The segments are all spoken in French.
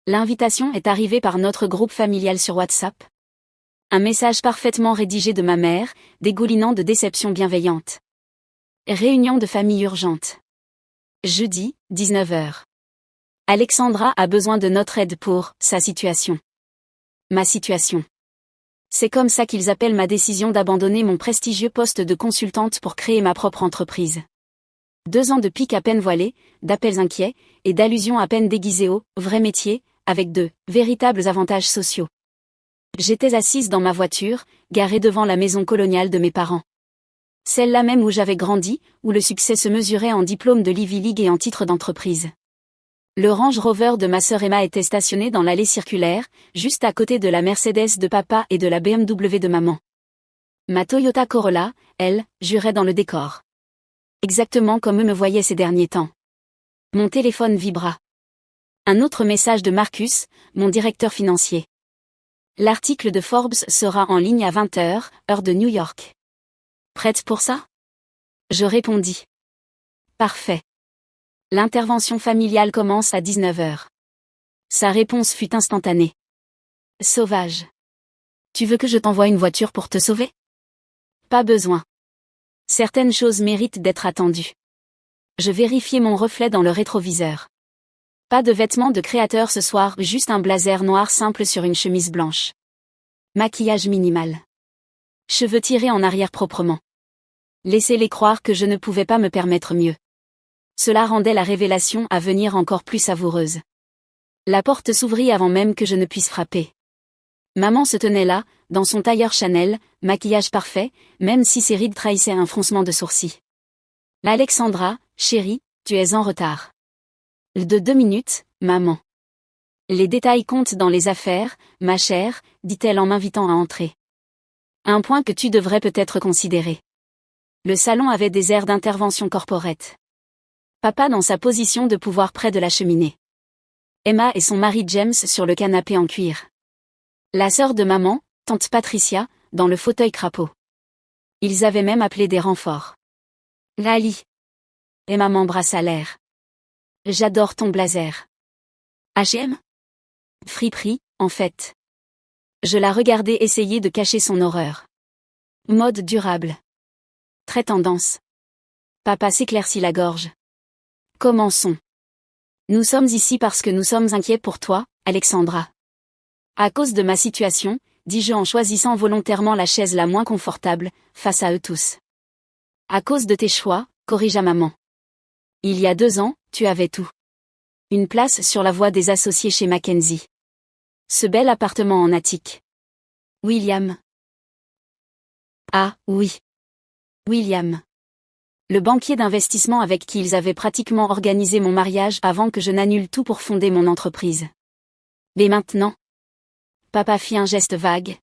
L'invitation est arrivée par notre groupe familial sur WhatsApp. Un message parfaitement rédigé de ma mère, dégoulinant de déception bienveillante. Réunion de famille urgente. Jeudi, 19h. Alexandra a besoin de notre aide pour sa situation. Ma situation. C'est comme ça qu'ils appellent ma décision d'abandonner mon prestigieux poste de consultante pour créer ma propre entreprise. 2 ans de pics à peine voilés, d'appels inquiets, et d'allusions à peine déguisées au vrai métier, avec de véritables avantages sociaux. J'étais assise dans ma voiture, garée devant la maison coloniale de mes parents. Celle-là même où j'avais grandi, où le succès se mesurait en diplôme de l'Ivy League et en titre d'entreprise. Le Range Rover de ma sœur Emma était stationné dans l'allée circulaire, juste à côté de la Mercedes de papa et de la BMW de maman. Ma Toyota Corolla, elle, jurait dans le décor. Exactement comme eux me voyaient ces derniers temps. Mon téléphone vibra. Un autre message de Marcus, mon directeur financier. L'article de Forbes sera en ligne à 20h, heure de New York. Prête pour ça? Je répondis. Parfait. L'intervention familiale commence à 19h. Sa réponse fut instantanée. Sauvage. Tu veux que je t'envoie une voiture pour te sauver? Pas besoin. Certaines choses méritent d'être attendues. Je vérifiai mon reflet dans le rétroviseur. Pas de vêtements de créateur ce soir, juste un blazer noir simple sur une chemise blanche. Maquillage minimal. Cheveux tirés en arrière proprement. Laissez-les croire que je ne pouvais pas me permettre mieux. Cela rendait la révélation à venir encore plus savoureuse. La porte s'ouvrit avant même que je ne puisse frapper. Maman se tenait là, dans son tailleur Chanel, maquillage parfait, même si ses rides trahissaient un froncement de sourcils. Alexandra, chérie, tu es en retard. De 2 minutes, maman. Les détails comptent dans les affaires, ma chère, dit-elle en m'invitant à entrer. Un point que tu devrais peut-être considérer. Le salon avait des airs d'intervention corporate. Papa dans sa position de pouvoir près de la cheminée. Emma et son mari James sur le canapé en cuir. La sœur de maman, tante Patricia, dans le fauteuil crapaud. Ils avaient même appelé des renforts. Lali. Emma m'embrassa l'air. J'adore ton blazer. H&M? Friperie, en fait. Je la regardais essayer de cacher son horreur. Mode durable. Très tendance. Papa s'éclaircit la gorge. Commençons. Nous sommes ici parce que nous sommes inquiets pour toi, Alexandra. À cause de ma situation, dis-je en choisissant volontairement la chaise la moins confortable, face à eux tous. À cause de tes choix, corrigea maman. Il y a 2 ans, tu avais tout. Une place sur la voie des associés chez Mackenzie. Ce bel appartement en attique. William. Ah, oui. William. Le banquier d'investissement avec qui ils avaient pratiquement organisé mon mariage avant que je n'annule tout pour fonder mon entreprise. Mais maintenant? Papa fit un geste vague.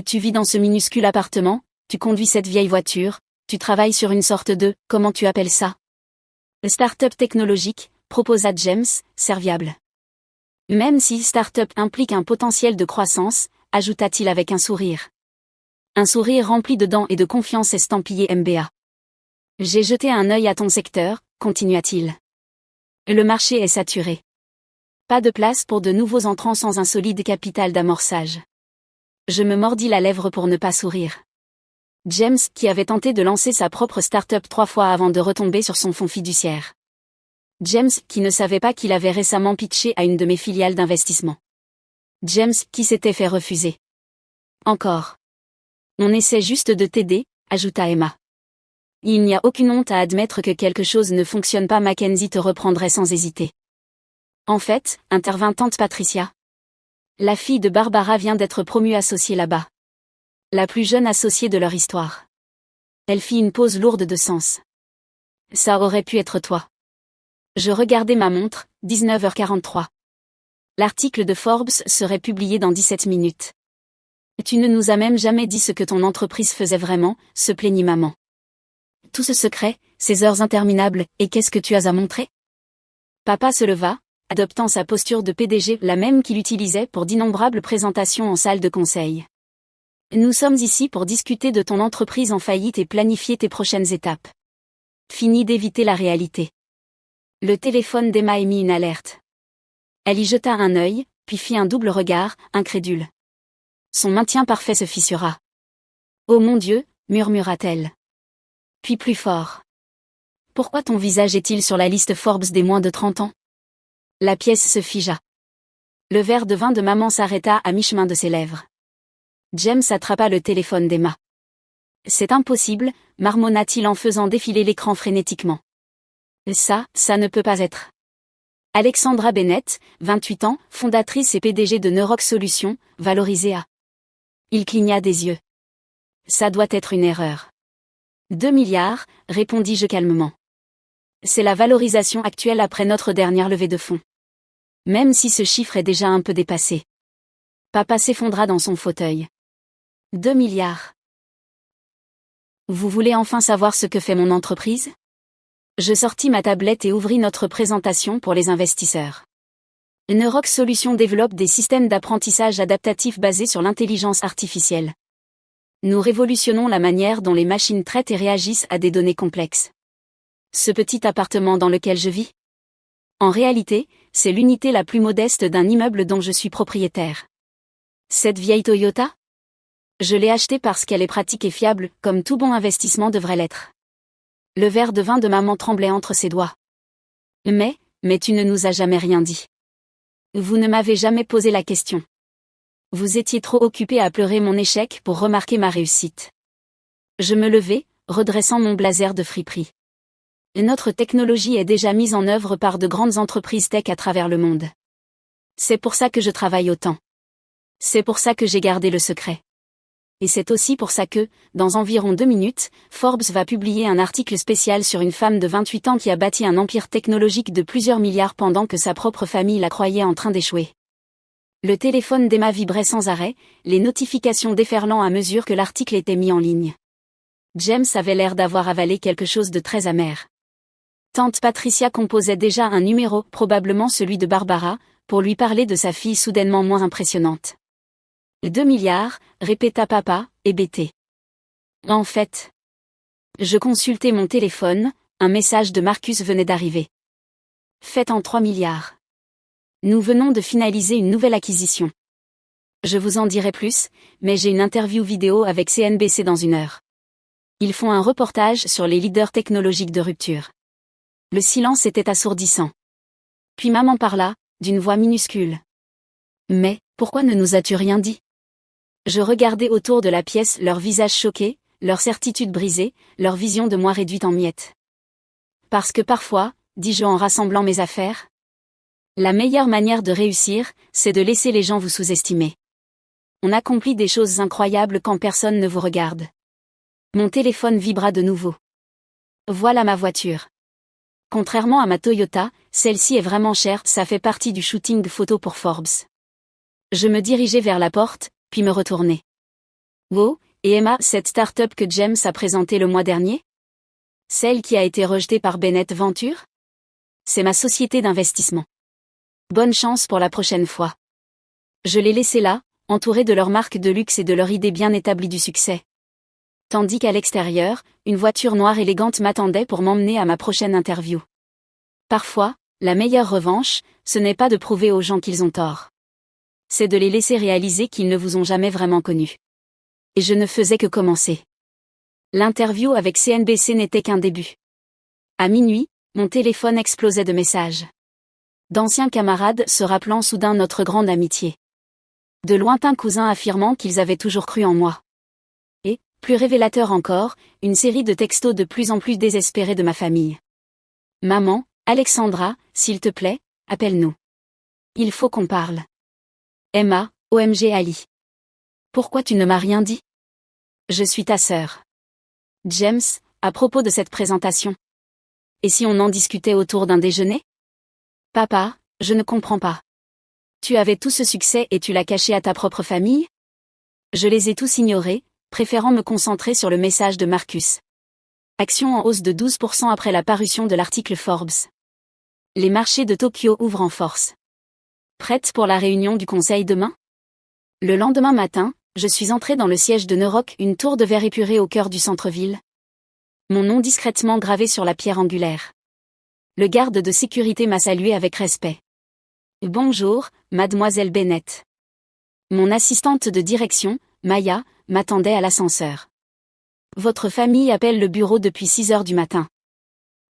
Tu vis dans ce minuscule appartement, tu conduis cette vieille voiture, tu travailles sur une sorte de, comment tu appelles ça? Start-up technologique, proposa James, serviable. Même si start-up implique un potentiel de croissance, ajouta-t-il avec un sourire. Un sourire rempli de dents et de confiance estampillé MBA. J'ai jeté un œil à ton secteur, continua-t-il. Le marché est saturé. Pas de place pour de nouveaux entrants sans un solide capital d'amorçage. Je me mordis la lèvre pour ne pas sourire. James, qui avait tenté de lancer sa propre start-up 3 fois avant de retomber sur son fonds fiduciaire. James, qui ne savait pas qu'il avait récemment pitché à une de mes filiales d'investissement. James, qui s'était fait refuser. Encore. On essaie juste de t'aider, ajouta Emma. Il n'y a aucune honte à admettre que quelque chose ne fonctionne pas. Mackenzie te reprendrait sans hésiter. En fait, intervint tante Patricia. La fille de Barbara vient d'être promue associée là-bas. La plus jeune associée de leur histoire. Elle fit une pause lourde de sens. Ça aurait pu être toi. Je regardai ma montre, 19h43. L'article de Forbes serait publié dans 17 minutes. Tu ne nous as même jamais dit ce que ton entreprise faisait vraiment, se plaignit maman. Tout ce secret, ces heures interminables, et qu'est-ce que tu as à montrer? Papa se leva, adoptant sa posture de PDG, la même qu'il utilisait pour d'innombrables présentations en salle de conseil. Nous sommes ici pour discuter de ton entreprise en faillite et planifier tes prochaines étapes. Fini d'éviter la réalité. Le téléphone d'Emma émit une alerte. Elle y jeta un œil, puis fit un double regard, incrédule. Son maintien parfait se fissura. Oh mon Dieu, murmura-t-elle. Puis plus fort. Pourquoi ton visage est-il sur la liste Forbes des moins de 30 ans? La pièce se figea. Le verre de vin de maman s'arrêta à mi-chemin de ses lèvres. James attrapa le téléphone d'Emma. C'est impossible, marmonna-t-il en faisant défiler l'écran frénétiquement. Ça ne peut pas être. Alexandra Bennett, 28 ans, fondatrice et PDG de Neurox Solutions, valorisée à. Il cligna des yeux. Ça doit être une erreur. 2 milliards, répondis-je calmement. C'est la valorisation actuelle après notre dernière levée de fonds. Même si ce chiffre est déjà un peu dépassé. Papa s'effondra dans son fauteuil. 2 milliards. Vous voulez enfin savoir ce que fait mon entreprise? Je sortis ma tablette et ouvris notre présentation pour les investisseurs. Neurox Solutions développe des systèmes d'apprentissage adaptatif basés sur l'intelligence artificielle. Nous révolutionnons la manière dont les machines traitent et réagissent à des données complexes. Ce petit appartement dans lequel je vis? En réalité, c'est l'unité la plus modeste d'un immeuble dont je suis propriétaire. Cette vieille Toyota? Je l'ai achetée parce qu'elle est pratique et fiable, comme tout bon investissement devrait l'être. Le verre de vin de maman tremblait entre ses doigts. Mais tu ne nous as jamais rien dit. Vous ne m'avez jamais posé la question. Vous étiez trop occupé à pleurer mon échec pour remarquer ma réussite. Je me levai, redressant mon blazer de friperie. Notre technologie est déjà mise en œuvre par de grandes entreprises tech à travers le monde. C'est pour ça que je travaille autant. C'est pour ça que j'ai gardé le secret. Et c'est aussi pour ça que, dans environ 2 minutes, Forbes va publier un article spécial sur une femme de 28 ans qui a bâti un empire technologique de plusieurs milliards pendant que sa propre famille la croyait en train d'échouer. Le téléphone d'Emma vibrait sans arrêt, les notifications déferlant à mesure que l'article était mis en ligne. James avait l'air d'avoir avalé quelque chose de très amer. Tante Patricia composait déjà un numéro, probablement celui de Barbara, pour lui parler de sa fille soudainement moins impressionnante. 2 milliards, répéta papa, hébété. En fait. Je consultais mon téléphone, un message de Marcus venait d'arriver. Fait en 3 milliards. Nous venons de finaliser une nouvelle acquisition. Je vous en dirai plus, mais j'ai une interview vidéo avec CNBC dans 1 heure. Ils font un reportage sur les leaders technologiques de rupture. Le silence était assourdissant. Puis maman parla, d'une voix minuscule. Mais, pourquoi ne nous as-tu rien dit? Je regardais autour de la pièce leurs visages choqués, leur certitude brisée, leur vision de moi réduite en miettes. Parce que parfois, dis-je en rassemblant mes affaires, la meilleure manière de réussir, c'est de laisser les gens vous sous-estimer. On accomplit des choses incroyables quand personne ne vous regarde. Mon téléphone vibra de nouveau. Voilà ma voiture. Contrairement à ma Toyota, celle-ci est vraiment chère, ça fait partie du shooting de photos pour Forbes. Je me dirigeai vers la porte, puis me retournai. Wow, et Emma, cette start-up que James a présentée le mois dernier? Celle qui a été rejetée par Bennett Venture? C'est ma société d'investissement. Bonne chance pour la prochaine fois. Je les laissais là, entourés de leur marque de luxe et de leur idée bien établie du succès. Tandis qu'à l'extérieur, une voiture noire élégante m'attendait pour m'emmener à ma prochaine interview. Parfois, la meilleure revanche, ce n'est pas de prouver aux gens qu'ils ont tort. C'est de les laisser réaliser qu'ils ne vous ont jamais vraiment connus. Et je ne faisais que commencer. L'interview avec CNBC n'était qu'un début. À minuit, mon téléphone explosait de messages. D'anciens camarades se rappelant soudain notre grande amitié. De lointains cousins affirmant qu'ils avaient toujours cru en moi. Et, plus révélateur encore, une série de textos de plus en plus désespérés de ma famille. Maman, Alexandra, s'il te plaît, appelle-nous. Il faut qu'on parle. Emma, OMG Ali. Pourquoi tu ne m'as rien dit? Je suis ta sœur. James, à propos de cette présentation. Et si on en discutait autour d'un déjeuner? Papa, je ne comprends pas. Tu avais tout ce succès et tu l'as caché à ta propre famille? Je les ai tous ignorés, préférant me concentrer sur le message de Marcus. Action en hausse de 12% après la parution de l'article Forbes. Les marchés de Tokyo ouvrent en force. Prête pour la réunion du conseil demain? Le lendemain matin, je suis entrée dans le siège de Neurox, une tour de verre épurée au cœur du centre-ville. Mon nom discrètement gravé sur la pierre angulaire. Le garde de sécurité m'a salué avec respect. Bonjour, mademoiselle Bennett. Mon assistante de direction, Maya, m'attendait à l'ascenseur. Votre famille appelle le bureau depuis 6 heures du matin.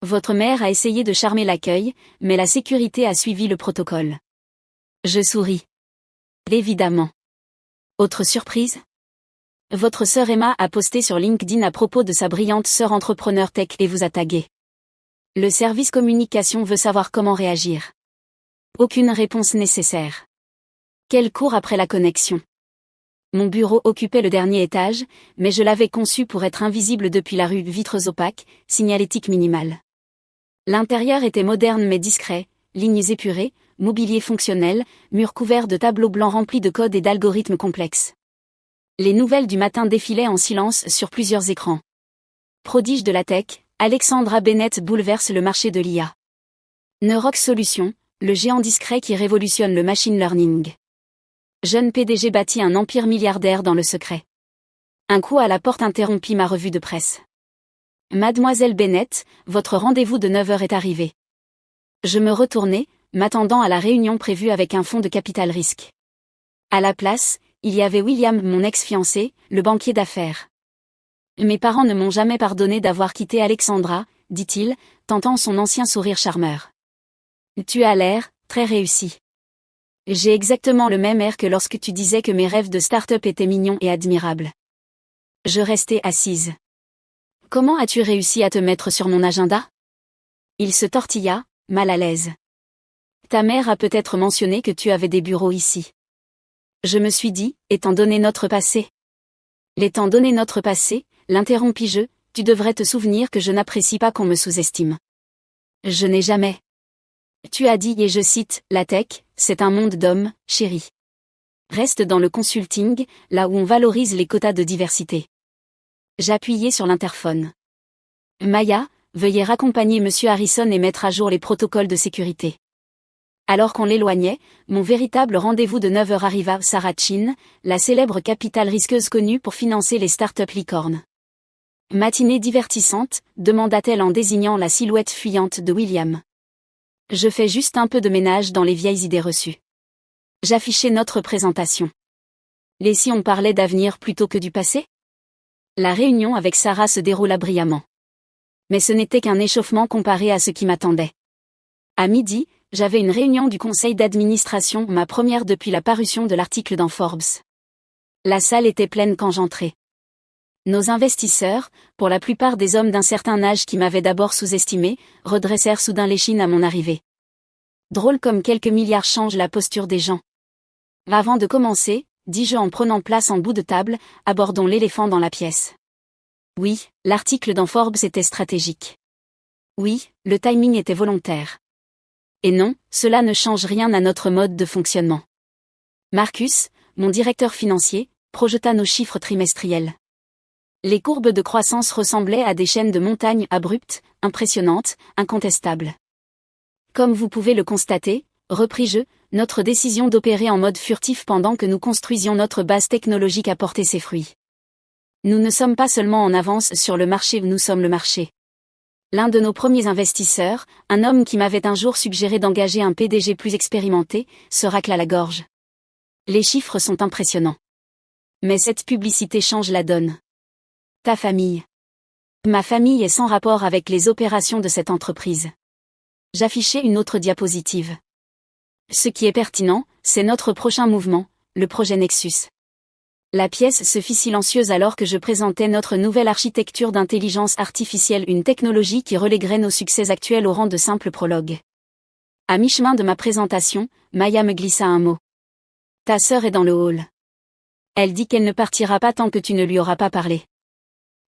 Votre mère a essayé de charmer l'accueil, mais la sécurité a suivi le protocole. Je souris. Évidemment. Autre surprise? Votre sœur Emma a posté sur LinkedIn à propos de sa brillante sœur entrepreneur tech et vous a tagué. Le service communication veut savoir comment réagir. Aucune réponse nécessaire. Quel cours après la connexion? Mon bureau occupait le dernier étage, mais je l'avais conçu pour être invisible depuis la rue vitres opaques, signalétique minimale. L'intérieur était moderne mais discret, lignes épurées, mobilier fonctionnel, murs couverts de tableaux blancs remplis de codes et d'algorithmes complexes. Les nouvelles du matin défilaient en silence sur plusieurs écrans. Prodige de la tech, Alexandra Bennett bouleverse le marché de l'IA. Neurox Solutions, le géant discret qui révolutionne le machine learning. Jeune PDG bâtit un empire milliardaire dans le secret. Un coup à la porte interrompit ma revue de presse. Mademoiselle Bennett, votre rendez-vous de 9 heures est arrivé. Je me retournai, m'attendant à la réunion prévue avec un fonds de capital risque. À la place, il y avait William, mon ex-fiancé, le banquier d'affaires. Mes parents ne m'ont jamais pardonné d'avoir quitté Alexandra, dit-il, tentant son ancien sourire charmeur. Tu as l'air très réussi. J'ai exactement le même air que lorsque tu disais que mes rêves de start-up étaient mignons et admirables. Je restai assise. Comment as-tu réussi à te mettre sur mon agenda? Il se tortilla, mal à l'aise. Ta mère a peut-être mentionné que tu avais des bureaux ici. Je me suis dit, étant donné notre passé. L'étant donné notre passé, l'interrompis-je, tu devrais te souvenir que je n'apprécie pas qu'on me sous-estime. Je n'ai jamais. Tu as dit, et je cite, la tech, c'est un monde d'hommes, chérie. Reste dans le consulting, là où on valorise les quotas de diversité. J'appuyai sur l'interphone. Maya, veuillez raccompagner Monsieur Harrison et mettre à jour les protocoles de sécurité. Alors qu'on l'éloignait, mon véritable rendez-vous de 9 heures arriva. Sarah Chin, la célèbre capitale risqueuse connue pour financer les startups licornes. Matinée divertissante, demanda-t-elle en désignant la silhouette fuyante de William. Je fais juste un peu de ménage dans les vieilles idées reçues. J'affichai notre présentation. Et si on parlait d'avenir plutôt que du passé? La réunion avec Sarah se déroula brillamment. Mais ce n'était qu'un échauffement comparé à ce qui m'attendait. À midi, j'avais une réunion du conseil d'administration, ma première depuis la parution de l'article dans Forbes. La salle était pleine quand j'entrai. Nos investisseurs, pour la plupart des hommes d'un certain âge qui m'avaient d'abord sous-estimé, redressèrent soudain l'échine à mon arrivée. Drôle comme quelques milliards changent la posture des gens. Avant de commencer, dis-je en prenant place en bout de table, abordons l'éléphant dans la pièce. Oui, l'article dans Forbes était stratégique. Oui, le timing était volontaire. Et non, cela ne change rien à notre mode de fonctionnement. Marcus, mon directeur financier, projeta nos chiffres trimestriels. Les courbes de croissance ressemblaient à des chaînes de montagnes abruptes, impressionnantes, incontestables. Comme vous pouvez le constater, repris-je, notre décision d'opérer en mode furtif pendant que nous construisions notre base technologique a porté ses fruits. Nous ne sommes pas seulement en avance sur le marché, nous sommes le marché. L'un de nos premiers investisseurs, un homme qui m'avait un jour suggéré d'engager un PDG plus expérimenté, se racla la gorge. Les chiffres sont impressionnants. Mais cette publicité change la donne. Ta famille. Ma famille est sans rapport avec les opérations de cette entreprise. J'affichai une autre diapositive. Ce qui est pertinent, c'est notre prochain mouvement, le projet Nexus. La pièce se fit silencieuse alors que je présentais notre nouvelle architecture d'intelligence artificielle, une technologie qui reléguerait nos succès actuels au rang de simples prologues. À mi-chemin de ma présentation, Maya me glissa un mot. Ta sœur est dans le hall. Elle dit qu'elle ne partira pas tant que tu ne lui auras pas parlé.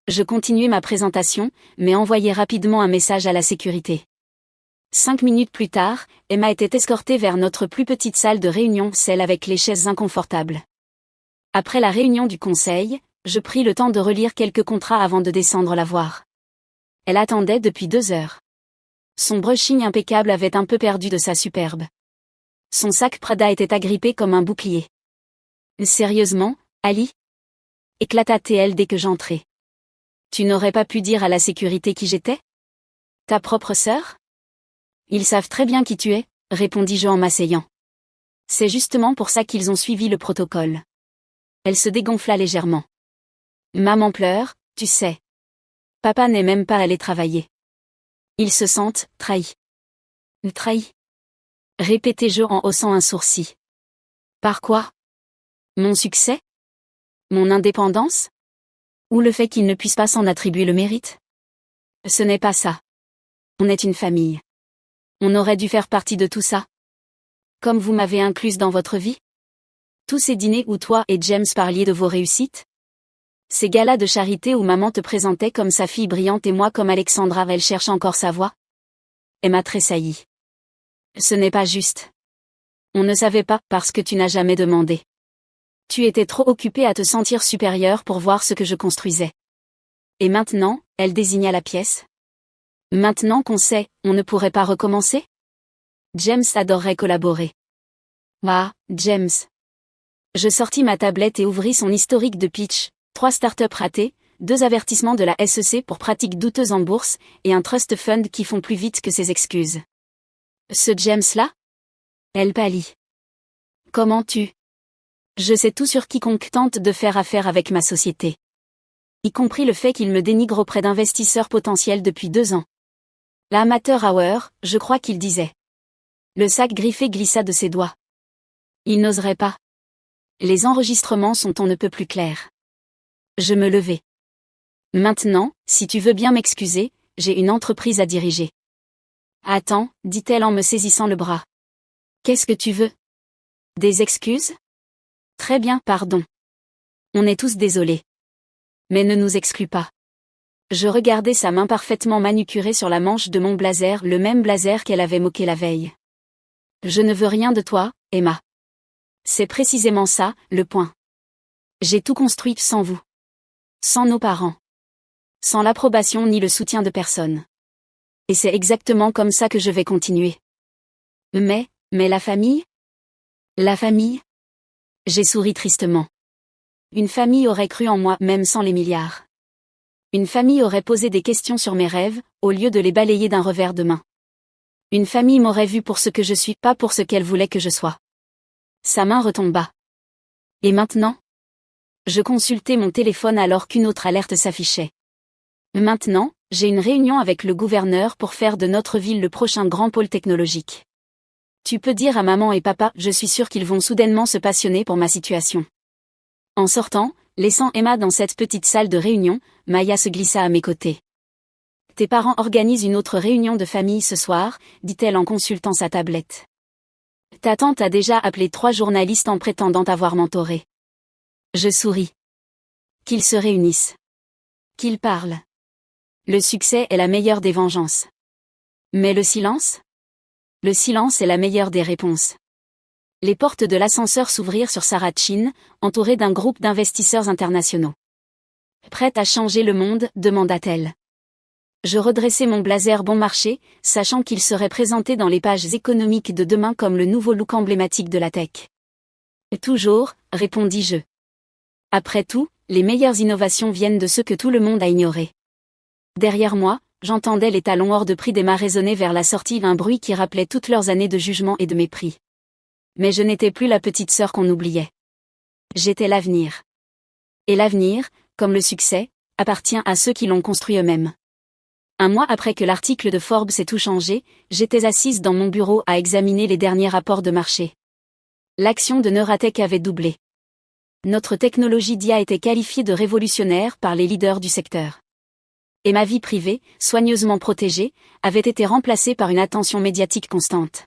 Je continuai ma présentation, mais envoyai rapidement un message à la sécurité. 5 minutes plus tard, Emma était escortée vers notre plus petite salle de réunion, celle avec les chaises inconfortables. Après la réunion du conseil, je pris le temps de relire quelques contrats avant de descendre la voir. Elle attendait depuis 2 heures. Son brushing impeccable avait un peu perdu de sa superbe. Son sac Prada était agrippé comme un bouclier. Sérieusement, Ali? Éclata-t-elle dès que j'entrai. Tu n'aurais pas pu dire à la sécurité qui j'étais? Ta propre sœur? Ils savent très bien qui tu es, répondis-je en m'asseyant. C'est justement pour ça qu'ils ont suivi le protocole. Elle se dégonfla légèrement. Maman pleure, tu sais. Papa n'est même pas allé travailler. Ils se sentent trahis. Trahis. Répétai-je en haussant un sourcil. Par quoi? Mon succès? Mon indépendance? Ou le fait qu'ils ne puissent pas s'en attribuer le mérite? Ce n'est pas ça. On est une famille. On aurait dû faire partie de tout ça. Comme vous m'avez incluse dans votre vie? Tous ces dîners où toi et James parliez de vos réussites? Ces galas de charité où maman te présentait comme sa fille brillante et moi comme Alexandra, elle cherche encore sa voie? Emma tressaillit. Ce n'est pas juste. On ne savait pas parce que tu n'as jamais demandé. Tu étais trop occupée à te sentir supérieure pour voir ce que je construisais. Et maintenant, elle désigna la pièce. Maintenant qu'on sait, on ne pourrait pas recommencer? James adorerait collaborer. Ah, James. Je sortis ma tablette et ouvris son historique de pitch, 3 startups ratées, 2 avertissements de la SEC pour pratiques douteuses en bourse, et un trust fund qui font plus vite que ses excuses. Ce James-là? Elle pâlit. Comment tu? Je sais tout sur quiconque tente de faire affaire avec ma société. Y compris le fait qu'il me dénigre auprès d'investisseurs potentiels depuis 2 ans. L'amateur hour, je crois qu'il disait. Le sac griffé glissa de ses doigts. Il n'oserait pas. Les enregistrements sont on ne peut plus clairs. Je me levai. Maintenant, si tu veux bien m'excuser, j'ai une entreprise à diriger. Attends, dit-elle en me saisissant le bras. Qu'est-ce que tu veux? Des excuses? Très bien, pardon. On est tous désolés. Mais ne nous exclus pas. Je regardai sa main parfaitement manucurée sur la manche de mon blazer, le même blazer qu'elle avait moqué la veille. Je ne veux rien de toi, Emma. C'est précisément ça, le point. J'ai tout construit sans vous. Sans nos parents. Sans l'approbation ni le soutien de personne. Et c'est exactement comme ça que je vais continuer. Mais la famille? La famille? J'ai souri tristement. Une famille aurait cru en moi même sans les milliards. Une famille aurait posé des questions sur mes rêves, au lieu de les balayer d'un revers de main. Une famille m'aurait vu pour ce que je suis, pas pour ce qu'elle voulait que je sois. Sa main retomba. Et maintenant? Je consultai mon téléphone alors qu'une autre alerte s'affichait. Maintenant, j'ai une réunion avec le gouverneur pour faire de notre ville le prochain grand pôle technologique. Tu peux dire à maman et papa, je suis sûre qu'ils vont soudainement se passionner pour ma situation. En sortant, laissant Emma dans cette petite salle de réunion, Maya se glissa à mes côtés. Tes parents organisent une autre réunion de famille ce soir, dit-elle en consultant sa tablette. Ta tante a déjà appelé 3 journalistes en prétendant avoir mentoré. Je souris. Qu'ils se réunissent. Qu'ils parlent. Le succès est la meilleure des vengeances. Mais le silence? Le silence est la meilleure des réponses. Les portes de l'ascenseur s'ouvrirent sur Sarah Chin, entourée d'un groupe d'investisseurs internationaux. Prête à changer le monde, demanda-t-elle. Je redressai mon blazer bon marché, sachant qu'il serait présenté dans les pages économiques de demain comme le nouveau look emblématique de la tech. Toujours, répondis-je. Après tout, les meilleures innovations viennent de ceux que tout le monde a ignorés. Derrière moi, j'entendais les talons hors de prix d'Emma résonner vers la sortie, un bruit qui rappelait toutes leurs années de jugement et de mépris. Mais je n'étais plus la petite sœur qu'on oubliait. J'étais l'avenir. Et l'avenir, comme le succès, appartient à ceux qui l'ont construit eux-mêmes. Un mois après que l'article de Forbes ait tout changé, j'étais assise dans mon bureau à examiner les derniers rapports de marché. L'action de Neuratech avait doublé. Notre technologie d'IA était qualifiée de révolutionnaire par les leaders du secteur. Et ma vie privée, soigneusement protégée, avait été remplacée par une attention médiatique constante.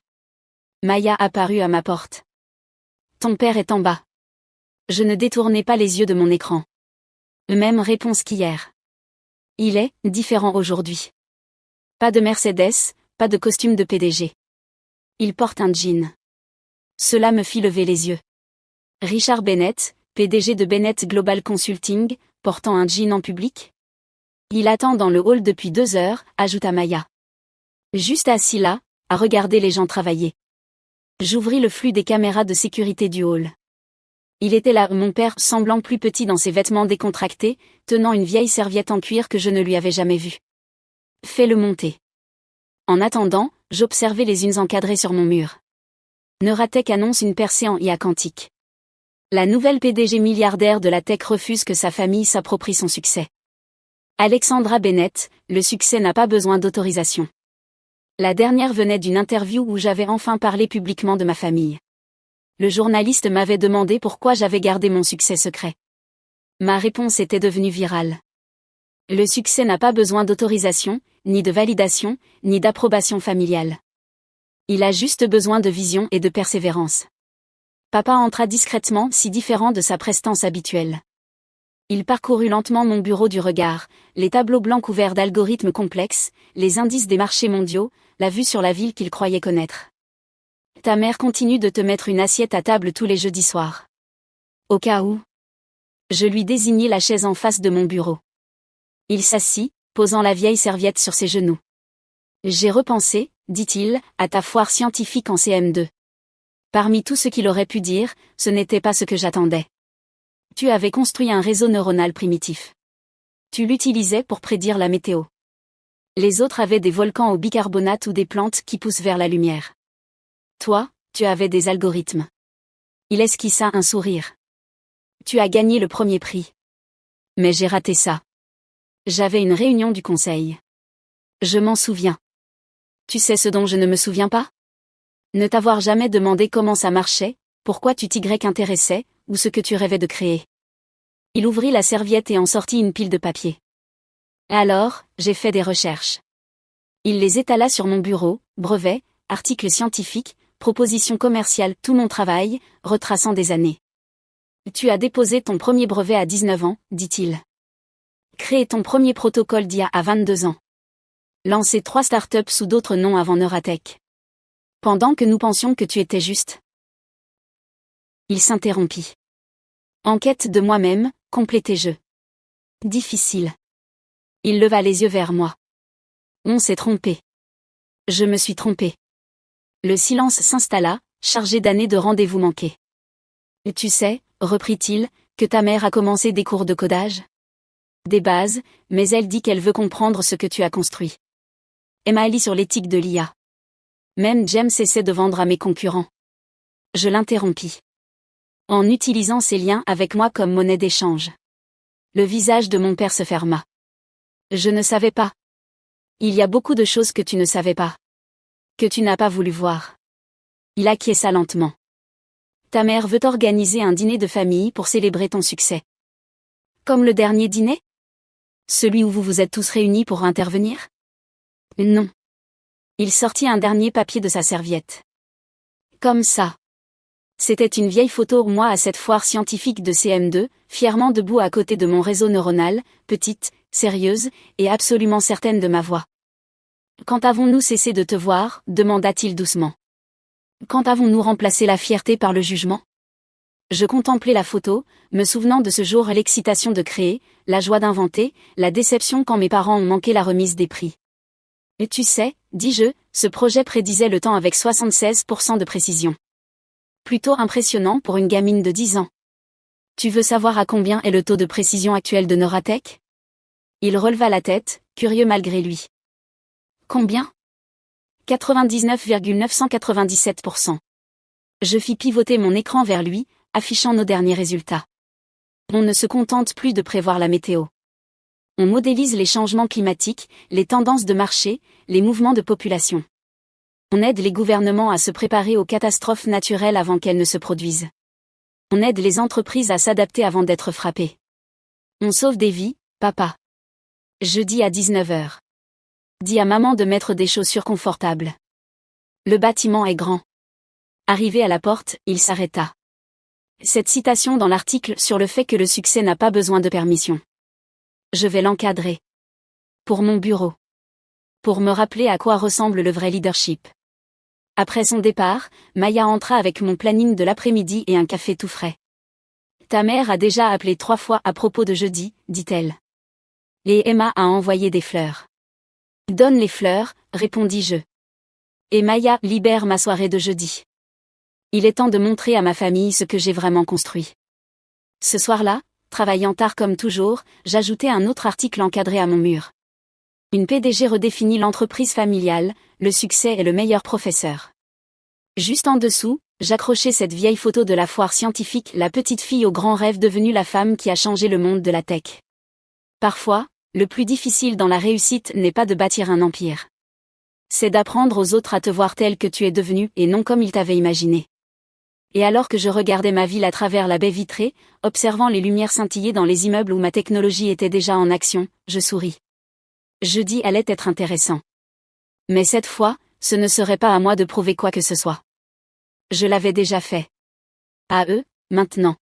Maya apparut à ma porte. Ton père est en bas. Je ne détournai pas les yeux de mon écran. Même réponse qu'hier. Il est différent aujourd'hui. Pas de Mercedes, pas de costume de PDG. Il porte un jean. Cela me fit lever les yeux. Richard Bennett, PDG de Bennett Global Consulting, portant un jean en public? Il attend dans le hall depuis 2 heures, ajouta Maya. Juste assis là, à regarder les gens travailler. J'ouvris le flux des caméras de sécurité du hall. Il était là, mon père, semblant plus petit dans ses vêtements décontractés, tenant une vieille serviette en cuir que je ne lui avais jamais vue. Fais-le monter. En attendant, j'observais les unes encadrées sur mon mur. Neuratech annonce une percée en IA quantique. La nouvelle PDG milliardaire de la tech refuse que sa famille s'approprie son succès. Alexandra Bennett, le succès n'a pas besoin d'autorisation. La dernière venait d'une interview où j'avais enfin parlé publiquement de ma famille. Le journaliste m'avait demandé pourquoi j'avais gardé mon succès secret. Ma réponse était devenue virale. Le succès n'a pas besoin d'autorisation, ni de validation, ni d'approbation familiale. Il a juste besoin de vision et de persévérance. Papa entra discrètement, si différent de sa prestance habituelle. Il parcourut lentement mon bureau du regard, les tableaux blancs couverts d'algorithmes complexes, les indices des marchés mondiaux, la vue sur la ville qu'il croyait connaître. Ta mère continue de te mettre une assiette à table tous les jeudis soirs. Au cas où. Je lui désignai la chaise en face de mon bureau. Il s'assit, posant la vieille serviette sur ses genoux. J'ai repensé, dit-il, à ta foire scientifique en CM2. Parmi tout ce qu'il aurait pu dire, ce n'était pas ce que j'attendais. Tu avais construit un réseau neuronal primitif. Tu l'utilisais pour prédire la météo. Les autres avaient des volcans au bicarbonate ou des plantes qui poussent vers la lumière. Toi, tu avais des algorithmes. Il esquissa un sourire. Tu as gagné le premier prix. Mais j'ai raté ça. J'avais une réunion du conseil. Je m'en souviens. Tu sais ce dont je ne me souviens pas? Ne t'avoir jamais demandé comment ça marchait, pourquoi tu t'y intéressais, ou ce que tu rêvais de créer. Il ouvrit la serviette et en sortit une pile de papier. Alors, j'ai fait des recherches. Il les étala sur mon bureau, brevets, articles scientifiques, propositions commerciales, tout mon travail, retraçant des années. Tu as déposé ton premier brevet à 19 ans, dit-il. Créé ton premier protocole d'IA à 22 ans. Lancé 3 startups sous d'autres noms avant Neuratech. Pendant que nous pensions que tu étais juste. Il s'interrompit. En quête de moi-même, complétai-je. Difficile. Il leva les yeux vers moi. On s'est trompé. Je me suis trompé. Le silence s'installa, chargé d'années de rendez-vous manqués. Tu sais, reprit-il, que ta mère a commencé des cours de codage? Des bases, mais elle dit qu'elle veut comprendre ce que tu as construit. Emma lit sur l'éthique de l'IA. Même James essaie de vendre à mes concurrents. Je l'interrompis. En utilisant ces liens avec moi comme monnaie d'échange. Le visage de mon père se ferma. Je ne savais pas. Il y a beaucoup de choses que tu ne savais pas. Que tu n'as pas voulu voir. Il acquiesça lentement. Ta mère veut organiser un dîner de famille pour célébrer ton succès. Comme le dernier dîner? Celui où vous vous êtes tous réunis pour intervenir? Non. Il sortit un dernier papier de sa serviette. Comme ça. C'était une vieille photo moi à cette foire scientifique de CM2, fièrement debout à côté de mon réseau neuronal, petite, sérieuse, et absolument certaine de ma voix. Quand avons-nous cessé de te voir? Demanda-t-il doucement. Quand avons-nous remplacé la fierté par le jugement? Je contemplais la photo, me souvenant de ce jour l'excitation de créer, la joie d'inventer, la déception quand mes parents ont manqué la remise des prix. Et tu sais, dis-je, ce projet prédisait le temps avec 76% de précision. Plutôt impressionnant pour une gamine de 10 ans. Tu veux savoir à combien est le taux de précision actuel de Neuratech? Il releva la tête, curieux malgré lui. Combien? 99,997%. Je fis pivoter mon écran vers lui, affichant nos derniers résultats. On ne se contente plus de prévoir la météo. On modélise les changements climatiques, les tendances de marché, les mouvements de population. On aide les gouvernements à se préparer aux catastrophes naturelles avant qu'elles ne se produisent. On aide les entreprises à s'adapter avant d'être frappées. On sauve des vies, papa. Jeudi à 19h. Dis à maman de mettre des chaussures confortables. Le bâtiment est grand. Arrivé à la porte, il s'arrêta. Cette citation dans l'article sur le fait que le succès n'a pas besoin de permission. Je vais l'encadrer. Pour mon bureau. Pour me rappeler à quoi ressemble le vrai leadership. Après son départ, Maya entra avec mon planning de l'après-midi et un café tout frais. Ta mère a déjà appelé 3 fois à propos de jeudi, dit-elle. Et Emma a envoyé des fleurs. Donne les fleurs, répondis-je. Et Maya libère ma soirée de jeudi. Il est temps de montrer à ma famille ce que j'ai vraiment construit. Ce soir-là, travaillant tard comme toujours, j'ajoutais un autre article encadré à mon mur. Une PDG redéfinit l'entreprise familiale, le succès est le meilleur professeur. Juste en dessous, J'accrochais cette vieille photo de la foire scientifique, la petite fille au grand rêve devenue la femme qui a changé le monde de la tech. Parfois, le plus difficile dans la réussite n'est pas de bâtir un empire. C'est d'apprendre aux autres à te voir tel que tu es devenu et non comme ils t'avaient imaginé. Et alors que je regardais ma ville à travers la baie vitrée, observant les lumières scintiller dans les immeubles où ma technologie était déjà en action, je souris. Jeudi allait être intéressant. Mais cette fois, ce ne serait pas à moi de prouver quoi que ce soit. Je l'avais déjà fait. À eux, maintenant.